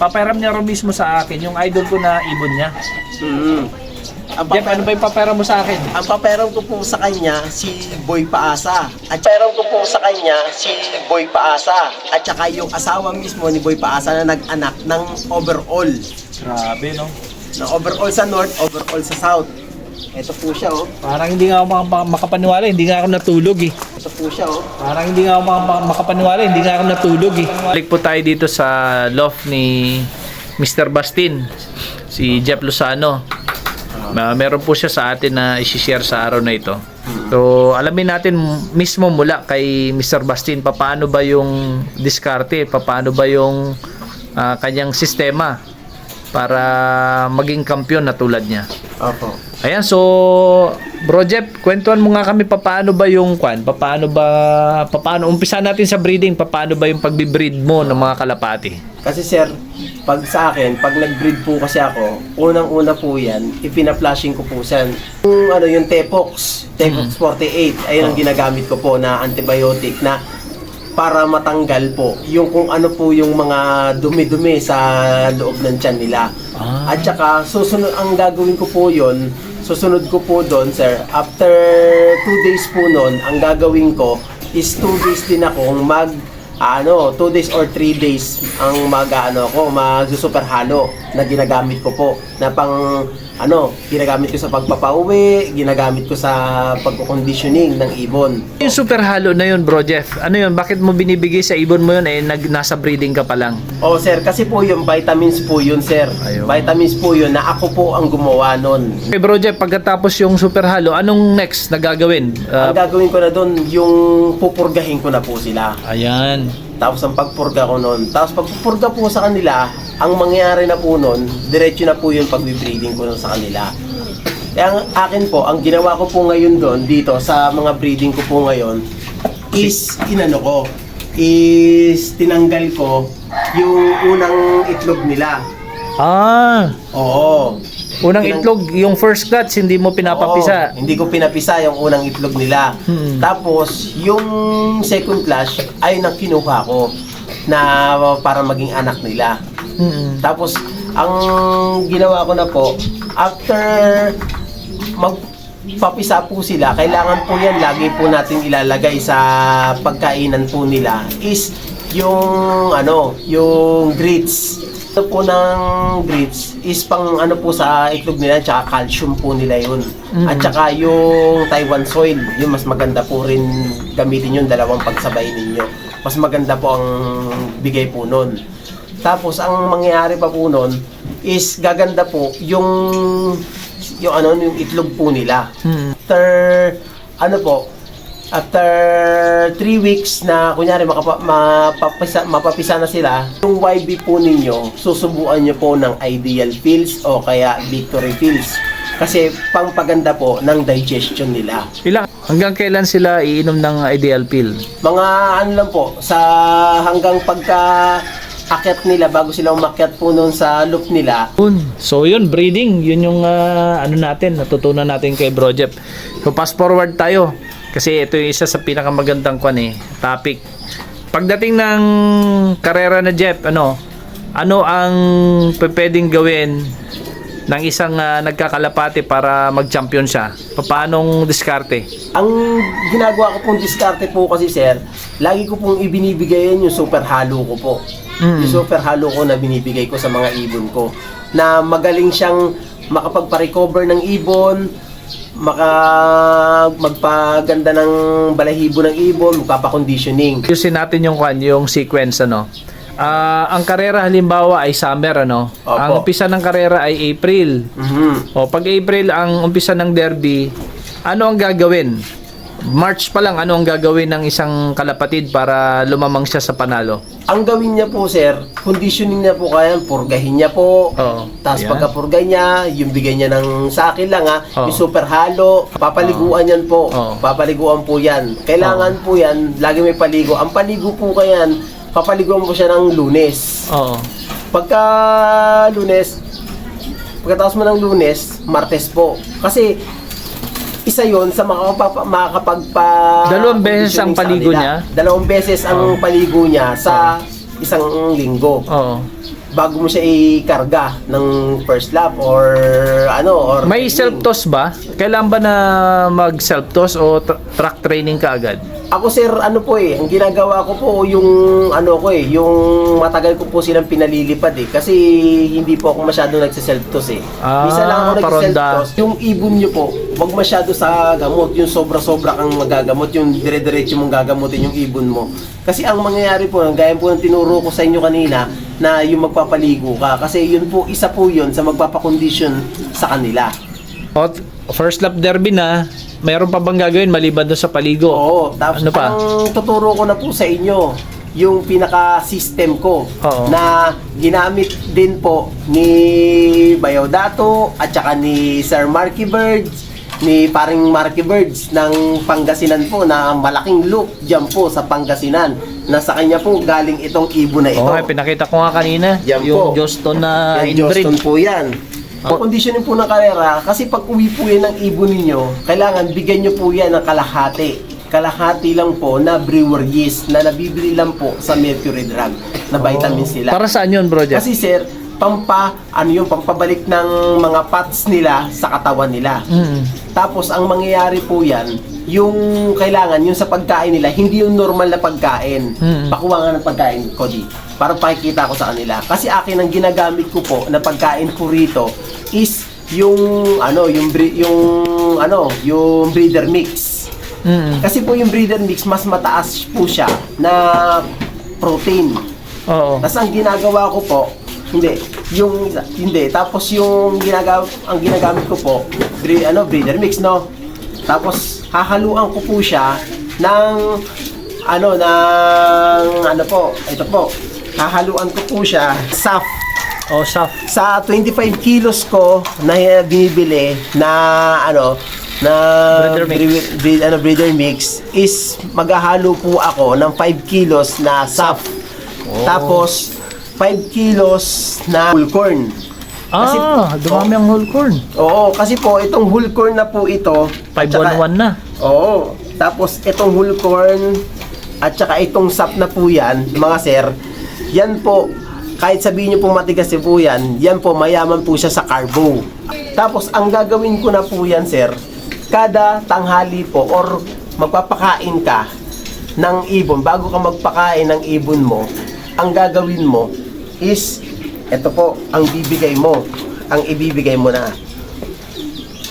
Papahiram niya rin mismo sa akin yung idol ko na ibon niya. Jeff, ano ba yung papahiram mo sa akin? Ang paperam ko po sa kanya, si Boy Paasa. At paperam ko po sa kanya, si Boy Paasa. At saka yung asawa mismo ni Boy Paasa na nag-anak ng overall. Grabe, no? Na overall sa north, overall sa south. Ito po siya, oh. Parang hindi nga ako makapaniwala, hindi nga ako natulog eh. Ito po siya, oh. Parang hindi nga ako makapaniwala, hindi nga ako natulog eh. Balik po tayo dito sa loft ni Mr. Bastin, si Jeff Lozano. Meron po siya sa atin na i-share sa araw na ito. So, alamin natin mismo mula kay Mr. Bastin, paano ba yung diskarte, paano ba yung kanyang sistema para maging kampiyon na tulad niya. Opo. Ayan, so Bro Jeff, kwentuhan mo nga kami paano ba yung paano umpisa natin sa breeding, paano ba yung pagbi-breed mo ng mga kalapati? Kasi sir, pag sa akin, pag nag-breed po kasi ako, unang-una po yan, ipina-flushing ko po yan. Yung Tepox 48, ayun ang ginagamit ko po na antibiotic na para matanggal po yung kung ano po yung mga dumi-dumi sa loob ng tiyan nila. At saka, susunod, ang gagawin ko po yun, susunod ko po doon, sir, after 2 days po noon, ang gagawin ko is 2 days din akong 2 days or 3 days ang mag-super halo na ginagamit ko po na pang ginagamit ko sa pagpapauwi, ginagamit ko sa pagko-conditioning ng ibon. Yung super halo na yun, Bro Jeff, ano yun? Bakit mo binibigay sa ibon mo yun nasa breeding ka pa lang? Oh sir, kasi po yung vitamins po yun, sir. Ayun. Vitamins po yun na ako po ang gumawa nun. Okay, Bro Jeff, pagkatapos yung super halo, anong next na gagawin? Ang gagawin ko na doon, yung pupurgahin ko na po sila. Ayan. Tapos ang pagpurga ko nun. Tapos pagpupurga po sa kanila, ang mangyayari na po nun, diretso na po yung pag-breeding ko nun sa kanila. Kaya ang akin po, ang ginawa ko po ngayon doon, dito sa mga breeding ko po ngayon, is tinanggal ko yung unang itlog nila. Oo. Unang itlog, yung first clutch, hindi mo pinapapisa. Oo, hindi ko pinapisa yung unang itlog nila. Tapos, yung second clutch ay nang kinuha ko na para maging anak nila. Tapos, ang ginawa ko na po, after magpapisa po sila, kailangan po yan lagi po natin ilalagay sa pagkainan po nila is yung yung grits. Ito po ng grits is pang po sa itlog nila, tsaka calcium po nila yun. At tsaka yung Taiwan soil, yun mas maganda po rin gamitin yung dalawang pagsabay ninyo. Mas maganda po ang bigay po nun. Tapos ang mangyayari pa po nun is gaganda po yung itlog po nila. After 3 weeks na kunyari mapapisa na sila, yung YB po ninyo, susubuan nyo po ng Ideal Pills o kaya Victory Pills. Kasi pangpaganda po ng digestion nila. Hanggang kailan sila iinom ng Ideal Pill? Mga lang po, hanggang pagka akyat nila, bago sila umakyat po noon sa loop nila. So yun, breeding, yun yung natutunan natin kay Bro Jeff. So fast forward tayo. Kasi ito yung isa sa pinakamagandang topic. Pagdating ng karera na Jeff, ano ang pwedeng gawin ng isang nagkakalapati para mag-champion siya? Paanong diskarte? Ang ginagawa ko pong diskarte po kasi sir, lagi ko pong ibinibigayan yung super halo ko po. Yung super halo ko na binibigay ko sa mga ibon ko. Na magaling siyang makapagpa-recover ng ibon, magpaganda ng balahibo ng ibon, magpapa-conditioning. Usin natin yung sequence ang karera halimbawa ay summer Opo. Ang umpisa ng karera ay April. O pag April ang umpisa ng derby, ano ang gagawin? March pa lang, ano ang gagawin ng isang kalapatid para lumamang siya sa panalo? Ang gawin niya po sir, conditioning niya po kaya, purgahin niya po. Tapos pagka-purgay niya, yung bigay niya ng sa akin lang yung super halo, papaliguan yan po. Papaliguan po yan. Kailangan po yan, lagi may paligo. Ang paligo po kayan, papaliguan po siya ng Lunes. Pagka Lunes, pagkatapos mo ng Lunes, Martes po. Kasi isa yon sa Dalawang beses ang paligo niya? Dalawang beses ang paligo niya sa isang linggo. bago mo siya ikarga ng first lap or May self-toss ba? Kailan ba na mag-self-toss o track training ka agad? Ako sir, ang ginagawa ko po yung yung matagal ko po silang pinalilipad kasi hindi po ako masyado nagse-self-toss Isa lang ako nagse-self-toss. Yung ibon nyo po, wag masyado sa gamot, yung sobra-sobra kang magagamot, yung dire-diretso mong gagamutin yung ibon mo. Kasi ang mangyayari po, gaya po ng tinuro ko sa inyo kanina, na yung magpapaligo ka. Kasi yun po, isa po yun sa magpapakondisyon sa kanila. O, first lap derby na, mayroon pa bang gagawin maliban doon sa paligo? Oo, tapos ano pa? ang tuturo ko na po sa inyo, yung pinaka-system ko Oo. na ginamit din po ni Bayaw Dato at saka ni Sir Marky Birds, ni paring Marky Birds ng Pangasinan po na malaking loop dyan po sa Pangasinan. Nasa kanya po galing itong ibon na ito. Okay, pinakita ko nga kanina, Yan yung po. Johnston na Yan, inbreed. Johnston po yan. Ang conditioning po ng karera, kasi pag uwi po yan ng ibon ninyo, kailangan bigyan nyo po yan ng kalahati. Kalahati lang po na brewer yeast na nabibili lang po sa Mercury Drug na vitamins nila. Para saan yun, bro? Jeff? Kasi sir, pampabalik ng mga fats nila sa katawan nila. Tapos ang mangyayari po yan, yung kailangan, yung sa pagkain nila, hindi yung normal na pagkain. Pakuha nga ng pagkain, Cody, para pakikita ko sa kanila. Kasi akin ang ginagamit ko po na pagkain ko rito is yung breeder mix. Kasi po yung breeder mix, mas mataas po siya na protein. Oo. Tapos ang ginagawa ko po, tapos yung ang ginagamit ko po, breeder mix, no? Tapos hahaluan ko po siya ng ito po. Hahaluan ko po siya SAF. Oh, SAF. Sa 25 kilos ko na binibili na breeder mix is maghahalo po ako ng 5 kilos na SAF. Tapos 5 kilos na whole corn. Dumami ang whole corn. Oo, kasi po itong whole corn na po ito, 511 na. oo. Tapos itong whole corn at saka itong SAF na po yan, mga sir, yan po, kahit sabihin nyo po matigas po yan po mayaman po siya sa carbo. Tapos ang gagawin ko na po yan, sir, kada tanghali po or magpapakain ka ng ibon, bago ka magpakain ng ibon mo, ang gagawin mo is, ito po, ang ibibigay mo na.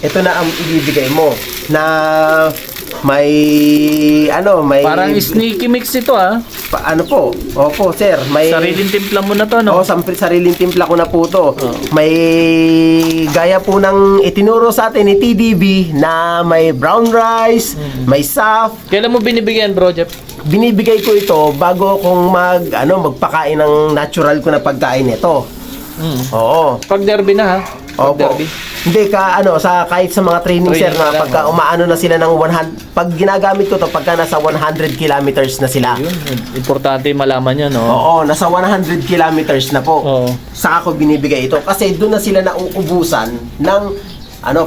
Ito na ang ibibigay mo na may Parang sneaky mix ito, Opo, sir, may Sariling timpla mo na to, no? sariling timpla ko na po to. May gaya po ng itinuro sa atin ni TDB na may brown rice, may SAF. Kailan mo binibigyan, bro, Jeff? Binibigay ko ito bago akong magpakain ng natural ko na pagkain nito. Oo. Pag derby na, ha? Pag Opo. derby. Hindi kahit sa mga training sir Training na na lang, pagka umaano na sila ng 100, pag ginagamit ko to pagka nasa 100 kilometers na sila. Yun, importante malaman yun, no? Oo, nasa 100 kilometers na po. Oo. Saka ko binibigay ito kasi doon na sila nauubusan ng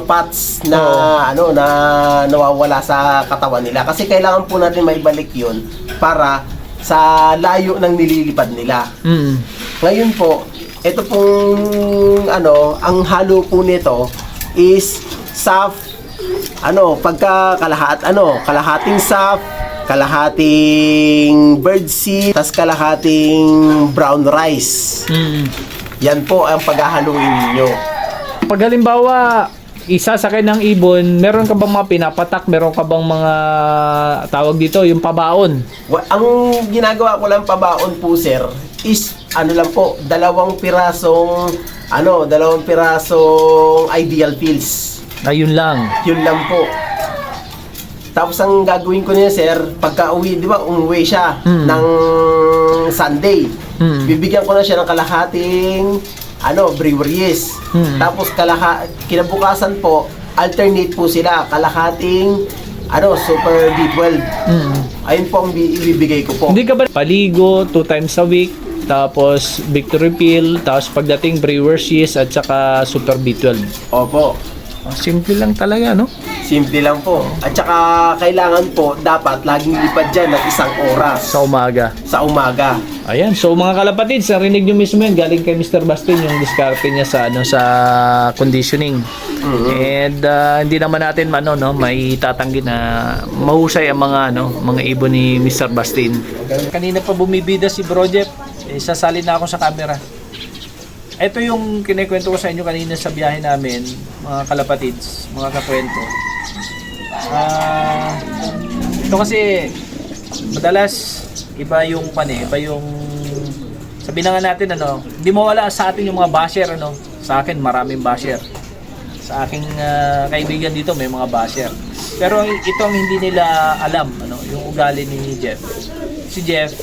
fats na na nawawala sa katawan nila. Kasi kailangan po natin maibalik 'yun para sa layo ng nililipad nila. Ngayon po, ito pong ang halo po nito is SAF, pagka kalahating SAF, kalahating birdseed, tas kalahating brown rice. Yan po ang paghahaluin niyo. Pag halimbawa, isasakay ng ibon, meron ka bang mga pinapatak? Meron ka bang mga tawag dito, yung pabaon? Ang ginagawa ko lang pabaon po, sir, is lang po, dalawang pirasong ideal pills. Ayun lang. Yun lang po. Tapos ang gagawin ko niya, sir, pagka uwi, di ba, umuwi siya ng Sunday. Bibigyan ko na siya ng kalahating brewer yeast. Tapos kinabukasan po, alternate po sila, kalahating super B12. Ayun po ang ibibigay ko po. Hindi ka ba paligo 2 times a week, tapos victory pill, tapos pagdating brewer's yeast at saka super B12? Opo. Simple lang talaga, no? Simple lang po. At saka kailangan po, dapat laging lipad dyan ng isang oras Sa umaga. sa umaga. Ayan, so mga kalapatids, narinig nyo mismo yan, galing kay Mr. Bastin yung diskarte niya sa sa conditioning. And hindi naman natin may tatanggi na mahusay ang mga ibon ni Mr. Bastin. Kanina pa bumibida si Bro Jeff, sasali na ako sa camera. Ito yung kinikwento ko sa inyo kanina sa biyahe namin, mga kalapatids, mga kakwento. Ito kasi madalas iba yung iba yung sabihin na nga natin hindi mawala sa atin yung mga basher sa akin maraming basher. Sa aking kaibigan dito may mga basher. Pero ito ang hindi nila alam yung ugali ni Jeff. Si Jeff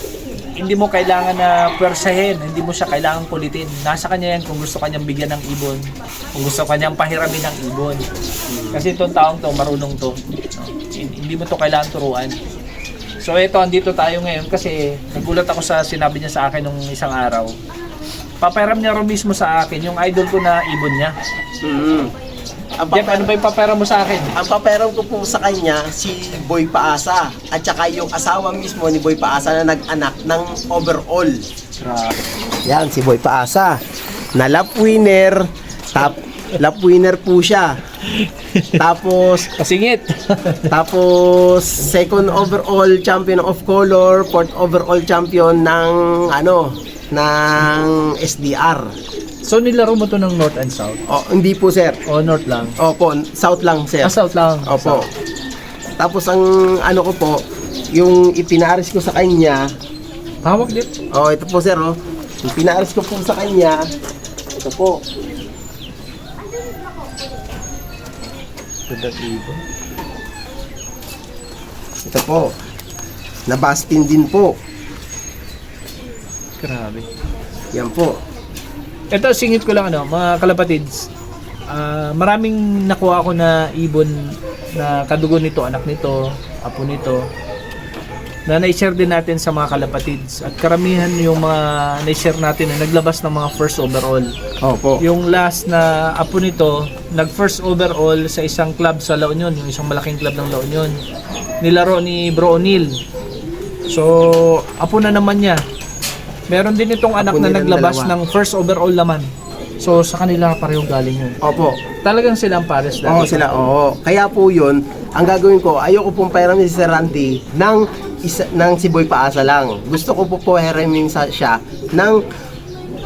hindi mo kailangan na pwersahin, hindi mo siya kailangan kulitin. Nasa kanya yan kung gusto kanyang bigyan ng ibon, kung gusto kanyang pahiramin ng ibon. Kasi itong taong to, marunong to. Hindi mo to kailangan turuan. So ito, andito tayo ngayon kasi nagulat ako sa sinabi niya sa akin nung isang araw. Papahiram niya rin mismo sa akin yung idol ko na ibon niya. Jeff, ano ba yung papahiram mo sa akin? Ang paperam ko po sa kanya, si Boy Paasa. At saka yung asawa mismo ni Boy Paasa na nag-anak ng overall. Yan, si Boy Paasa. Na lap winner. Lap winner po siya. Tapos, Kasingit. tapos second overall champion of color, fourth overall champion ng ng SDR. So nilaro mo to ng North and South? Oh, hindi po sir. O North lang? Opo, South lang sir. South lang. Opo. Tapos ang ko po, yung ipinaris ko sa kanya. Hawak dito. Oh, ito po sir, Yung pinaris ko po sa kanya. Ito po. Ito po. Nabastin din po. Grabe. Yan po. Ito, singit ko lang mga kalapatids. Maraming nakuha ko na ibon na kadugo nito, anak nito, apo nito, na na-share din natin sa mga kalapatids. At karamihan yung mga na-share natin na naglabas ng mga first overall. Opo. Yung last na apo nito, nag-first overall sa isang club sa La Union, yung isang malaking club ng La Union. Nilaro ni Bro O'Neil. So, apo na naman niya. Meron din itong anak na naglabas ng first overall naman. So, sa kanila parehong galing yun. Opo. Talagang silang pares dati. Oo, sila. Oo. Kaya po yun, ang gagawin ko, ayoko pong pahiramin si Sir Randy ng si Boy Paasa lang. Gusto ko po pahiramin siya ng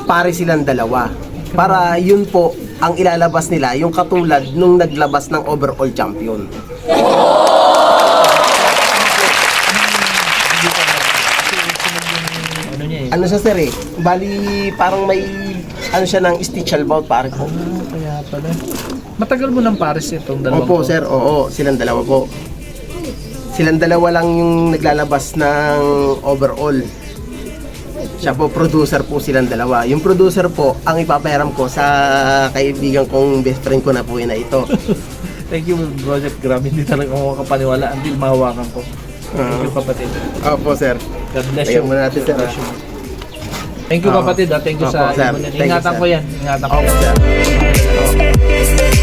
pare silang dalawa. Para yun po ang ilalabas nila, yung katulad nung naglabas ng overall champion. Ano siya sir bali parang may siya ng stitchal bout pare po. Kaya pala. Matagal mo ng pares itong dalawang Opo to? sir, oo, silang dalawa po. Silang dalawa lang yung naglalabas ng overall. Siya po, producer po silang dalawa. Yung producer po, ang ipapahiram ko sa kaibigan kong best friend ko na po na ito. Thank you, Bro Jeff. Grabe, hindi talaga ako makapaniwala until mahawakan ko. Thank you, kapatid. Opo sir. God bless Tayo you. muna natin sir. Thank you, kapatid. Thank you Opo, sa sir. ibon. Thank you, Ingatan sir. ko yan. Ingatan ko Opo yan. sir.